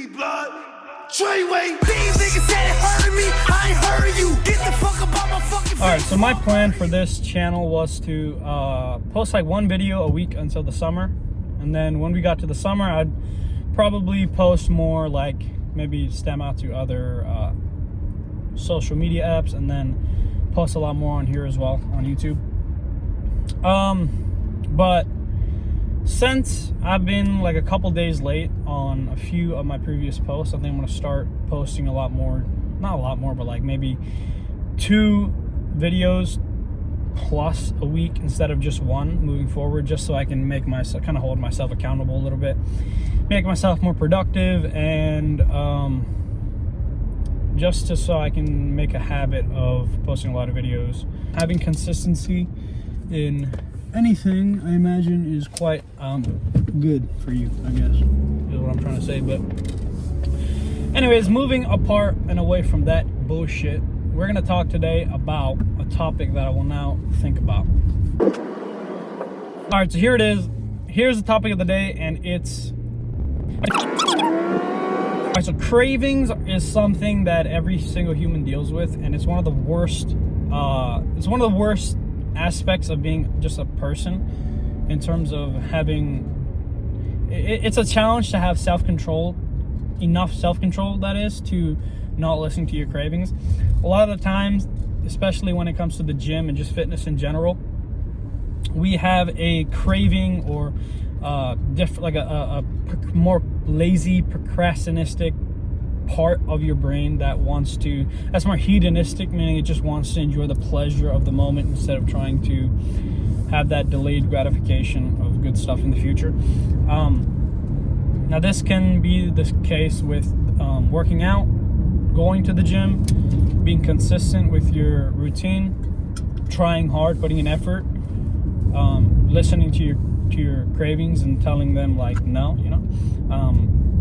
me blood. Treyway, these niggas said it hurt me. I ain't heard you. Get the fuck up on my fucking face. Alright, so my plan for this channel was to post like one video a week until the summer. And then when we got to the summer, I'd probably post more, like maybe stem out to other social media apps, and then post a lot more on here as well on YouTube. But since I've been like a couple days late on a few of my previous posts, I think I'm gonna start posting a lot more, not a lot more, but like maybe 2 videos plus a week instead of just one moving forward, just so I can make myself kind of hold myself accountable a little bit, make myself more productive, and so I can make a habit of posting a lot of videos. Having consistency in anything, I imagine, is quite good for you, I guess, is what I'm trying to say. But anyways, moving apart and away from that bullshit, we're going to talk today about a topic that I will now think about. All right, so here it is. Here's the topic of the day, and it's... All right, so cravings is something that every single human deals with, and it's one of the worst, aspects of being just a person, in terms of having... It's a challenge to have self-control, enough self-control, that is, to not listening to your cravings. A lot of the times, especially when it comes to the gym and just fitness in general, we have a craving or a more lazy, procrastinistic part of your brain that's more hedonistic, meaning it just wants to enjoy the pleasure of the moment instead of trying to have that delayed gratification of good stuff in the future. Now this can be the case with working out, going to the gym, being consistent with your routine, trying hard, putting in effort, listening to your cravings and telling them like no,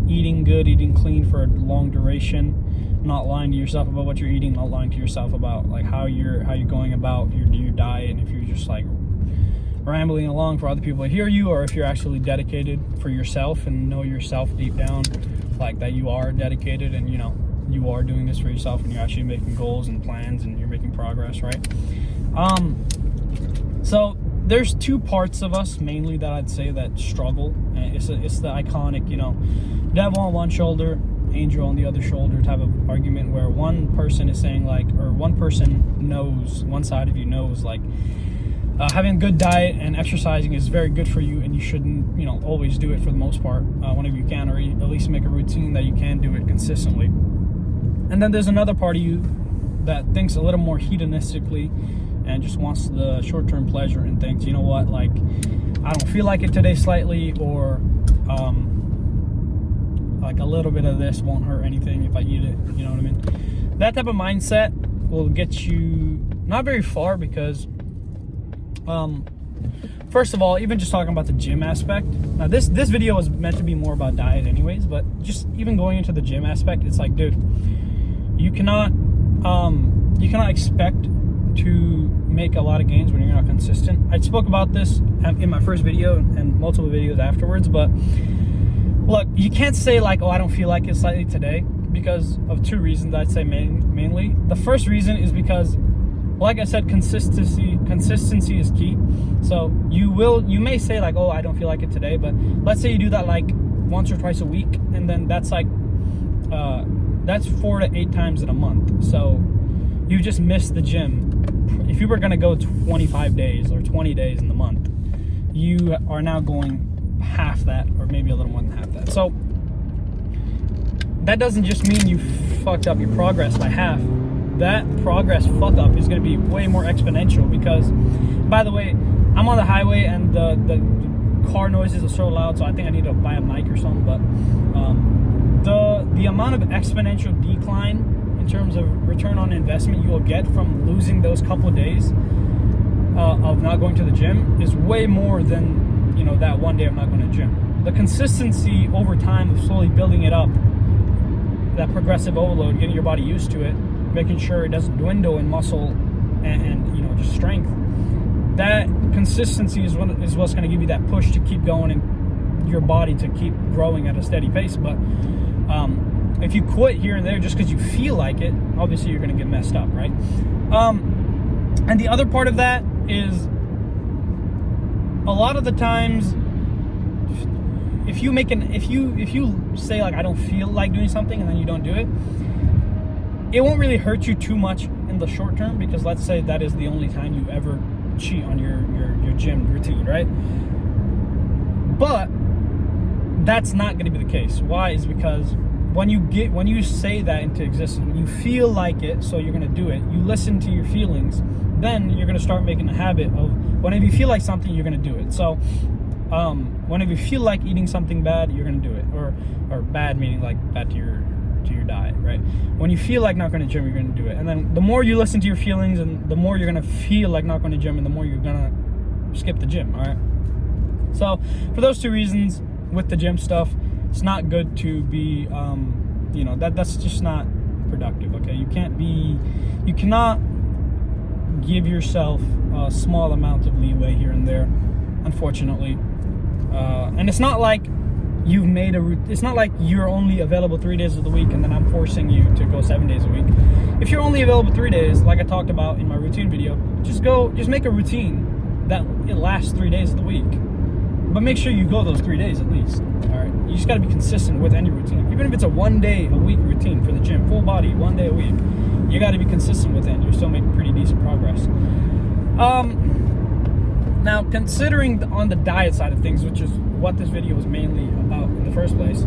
eating good, eating clean for a long duration, not lying to yourself about what you're eating, not lying to yourself about like how you're going about your diet, and if you're just like rambling along for other people to hear you, or if you're actually dedicated for yourself and know yourself deep down, like that you are dedicated and you are doing this for yourself, and you're actually making goals and plans and you're making progress, right? So there's 2 parts of us mainly that I'd say that struggle. It's the iconic, devil on one shoulder, angel on the other shoulder type of argument, where one person is saying like, or one person knows, one side of you knows like having a good diet and exercising is very good for you, and you shouldn't, always do it for the most part, whenever you can, or at least make a routine that you can do it consistently. And then there's another part of you that thinks a little more hedonistically and just wants the short-term pleasure and thinks, you know what, like, I don't feel like it today slightly, or like a little bit of this won't hurt anything if I eat it, you know what I mean? That type of mindset will get you not very far, because first of all, even just talking about the gym aspect, now this video was meant to be more about diet anyways, but just even going into the gym aspect, it's like, dude, you cannot expect to make a lot of gains when you're not consistent. I spoke about this in my first video and multiple videos afterwards, but look, you can't say like, oh, I don't feel like it slightly today, because of 2 reasons I'd say mainly. The first reason is because, like I said, consistency is key. So you may say like, oh, I don't feel like it today, but let's say you do that like once or twice a week, and then that's like that's 4 to 8 times in a month. So you just missed the gym. If you were going to go 25 days or 20 days in the month, you are now going half that, or maybe a little more than half that. So that doesn't just mean you fucked up your progress by half. That progress fuck up is going to be way more exponential, because, by the way, I'm on the highway and the car noises are so loud, so I think I need to buy a mic or something. But the amount of exponential decline in terms of return on investment you will get from losing those couple of days of not going to the gym is way more than that one day I'm not going to the gym. The consistency over time of slowly building it up, that progressive overload, getting your body used to it, making sure it doesn't dwindle in muscle and just strength. That consistency is what's going to give you that push to keep going and your body to keep growing at a steady pace. But if you quit here and there just because you feel like it, obviously you're going to get messed up, right? And the other part of that is a lot of the times, if you say like I don't feel like doing something and then you don't do it, it won't really hurt you too much in the short term, because let's say that is the only time you ever cheat on your gym routine, right? But that's not going to be the case. Why? Is because when you say that into existence, when you feel like it, so you're going to do it, you listen to your feelings, then you're going to start making a habit of whenever you feel like something, you're going to do it. So whenever you feel like eating something bad, you're going to do it, or bad meaning like bad to your diet, right? When you feel like not going to gym, you're going to do it. And then the more you listen to your feelings, and the more you're going to feel like not going to gym, and the more you're going to skip the gym. All right. So for those two reasons, with the gym stuff, it's not good to be, that's just not productive. Okay. You cannot give yourself a small amount of leeway here and there, unfortunately. And it's not like it's not like you're only available 3 days of the week and then I'm forcing you to go 7 days a week. If you're only available 3 days, like I talked about in my routine video, just make a routine that it lasts 3 days of the week. But make sure you go those 3 days at least. All right. You just got to be consistent with any routine. Even if it's a 1 day a week routine for the gym, full body, 1 day a week, you got to be consistent with it, and you'll still make pretty decent progress. Now, considering on the diet side of things, which is what this video was mainly about in the first place,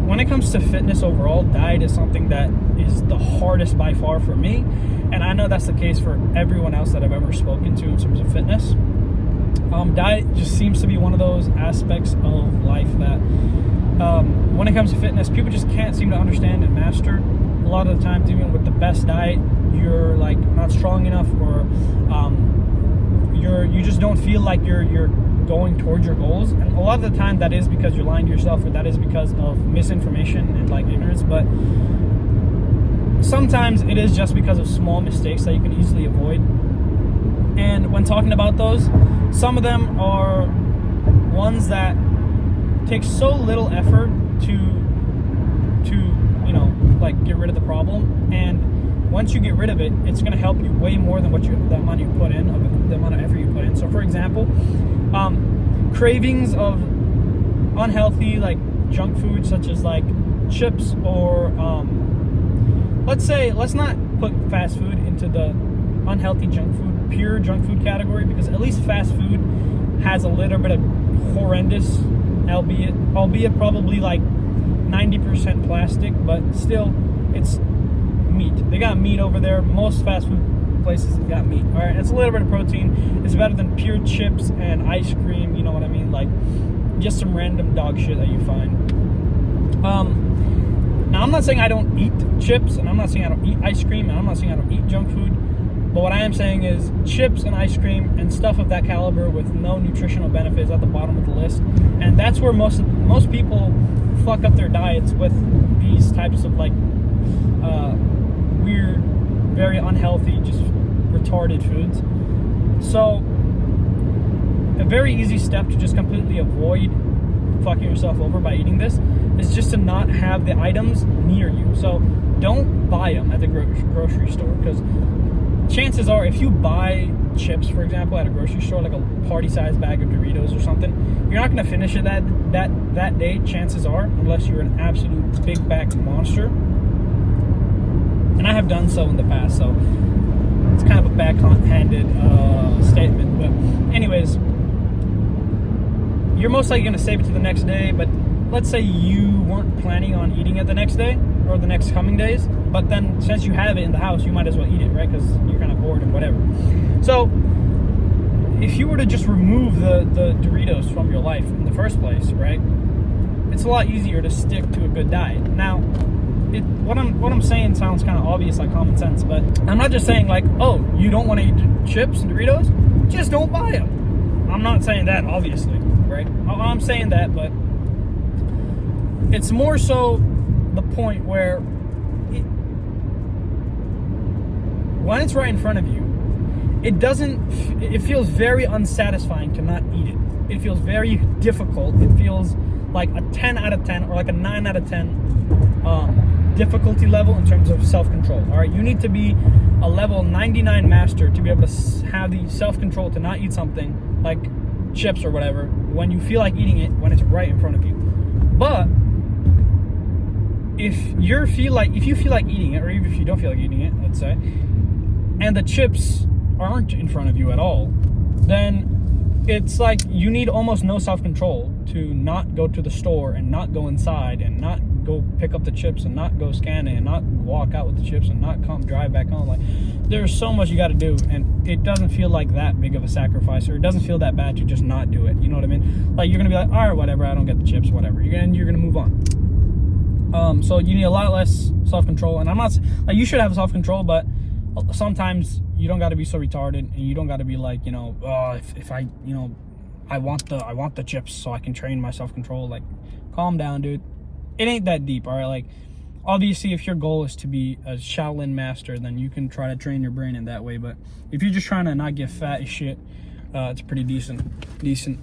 when it comes to fitness overall, diet is something that is the hardest by far for me, and I know that's the case for everyone else that I've ever spoken to in terms of fitness. Diet just seems to be one of those aspects of life that when it comes to fitness, people just can't seem to understand and master. A lot of the times, even with the best diet, you're like not strong enough, or you just don't feel like you're going towards your goals. And a lot of the time that is because you're lying to yourself, or that is because of misinformation and like ignorance. But sometimes it is just because of small mistakes that you can easily avoid. And when talking about those, some of them are ones that take so little effort to like get rid of the problem, and once you get rid of it, it's going to help you way more than the amount you put in, the amount of effort you put in. So for example, cravings of unhealthy like junk food, such as like chips, or let's not put fast food into the unhealthy pure junk food category, because at least fast food has a little bit of horrendous, albeit probably like 90% plastic, but still it's meat. They got meat over there. Most fast food places have got meat. All right, it's a little bit of protein. It's better than pure chips and ice cream. You know what I mean? Like just some random dog shit that you find. Now I'm not saying I don't eat chips, and I'm not saying I don't eat ice cream, and I'm not saying I don't eat junk food. But what I am saying is chips and ice cream and stuff of that caliber with no nutritional benefits at the bottom of the list. And that's where most people fuck up their diets, with these types of like weird, very unhealthy, just retarded foods. So a very easy step to just completely avoid fucking yourself over by eating this is just to not have the items near you. So don't buy them at the grocery store, because chances are, if you buy chips, for example, at a grocery store, like a party-sized bag of Doritos or something, you're not going to finish it that day, chances are, unless you're an absolute big back monster. And I have done so in the past, so it's kind of a backhanded statement. But anyways, you're most likely going to save it to the next day, but let's say you weren't planning on eating it the next day or the next coming days, but then since you have it in the house, you might as well eat it, right? Because you're kind of bored and whatever. So if you were to just remove the Doritos from your life in the first place, right, it's a lot easier to stick to a good diet. Now, what I'm saying sounds kind of obvious, like common sense, but I'm not just saying like, oh, you don't want to eat chips and Doritos, just don't buy them. I'm not saying that, obviously, right? I'm saying that, but it's more so the point where when it's right in front of you it feels very unsatisfying to not eat it. It feels very difficult. It feels like a 10 out of 10 or like a 9 out of 10 difficulty level in terms of self-control. All right, you need to be a level 99 master to be able to have the self-control to not eat something like chips or whatever when you feel like eating it when it's right in front of you. But if you feel like eating it, or even if you don't feel like eating it, let's say, and the chips aren't in front of you at all, then it's like you need almost no self-control to not go to the store and not go inside and not go pick up the chips and not go scan it and not walk out with the chips and not come drive back home. Like, there's so much you got to do, and it doesn't feel like that big of a sacrifice, or it doesn't feel that bad to just not do it. You know what I mean? Like, you're gonna be like, all right, whatever, I don't get the chips, whatever. You're gonna move on. So you need a lot less self-control, and I'm not like you should have self-control, but sometimes you don't got to be so retarded, and you don't got to be like, you know, if I, you know, I want the chips so I can train my self-control. Like, calm down, dude. It ain't that deep, all right? Like, obviously, if your goal is to be a Shaolin master, then you can try to train your brain in that way. But if you're just trying to not get fat as shit, it's a pretty decent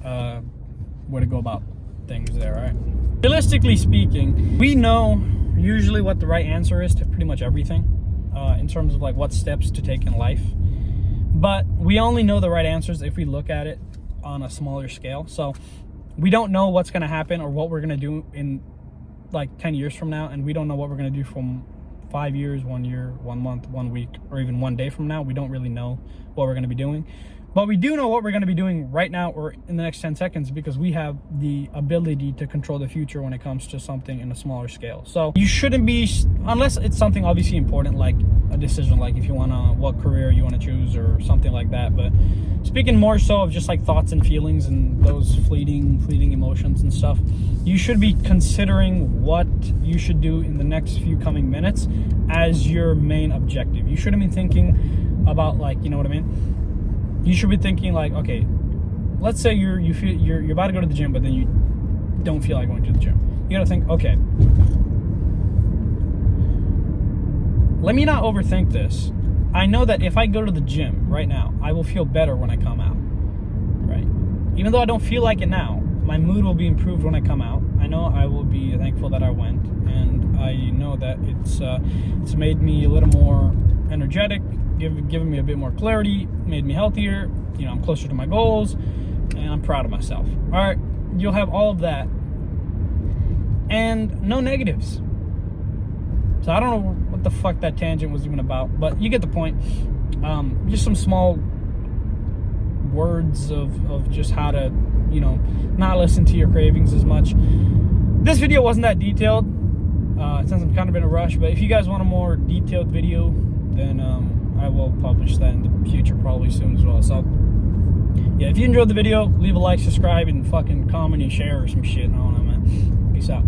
way to go about things there, all right? Realistically speaking, we know usually what the right answer is to pretty much everything in terms of like what steps to take in life. But we only know the right answers if we look at it on a smaller scale. So we don't know what's going to happen or what we're going to do in like 10 years from now, and we don't know what we're going to do from 5 years, 1 year, 1 month, 1 week, or even 1 day from now. We don't really know what we're going to be doing, but we do know what we're going to be doing right now or in the next 10 seconds, because we have the ability to control the future when it comes to something in a smaller scale. So you shouldn't be, unless it's something obviously important, like a decision, like if you want to, what career you want to choose or something like that. But speaking more so of just like thoughts and feelings and those fleeting emotions and stuff, you should be considering what you should do in the next few coming minutes as your main objective. You shouldn't be thinking about, like, you know what I mean? You should be thinking like, okay, let's say you're about to go to the gym, but then you don't feel like going to the gym. You gotta think, okay, let me not overthink this. I know that if I go to the gym right now, I will feel better when I come out, right? Even though I don't feel like it now, my mood will be improved when I come out. I know I will be thankful that I went, and I know that it's made me a little more energetic, given me a bit more clarity, made me healthier. You know, I'm closer to my goals, and I'm proud of myself. All right, you'll have all of that, and no negatives. So I don't know what the fuck that tangent was even about, but you get the point. Just some small words of just how to, you know, not listen to your cravings as much. This video wasn't that detailed, since I'm kind of in a rush, but if you guys want a more detailed video, then I will publish that in the future probably soon as well. So yeah, if you enjoyed the video, leave a like, subscribe, and fucking comment and share or some shit. I don't know, man. Peace out.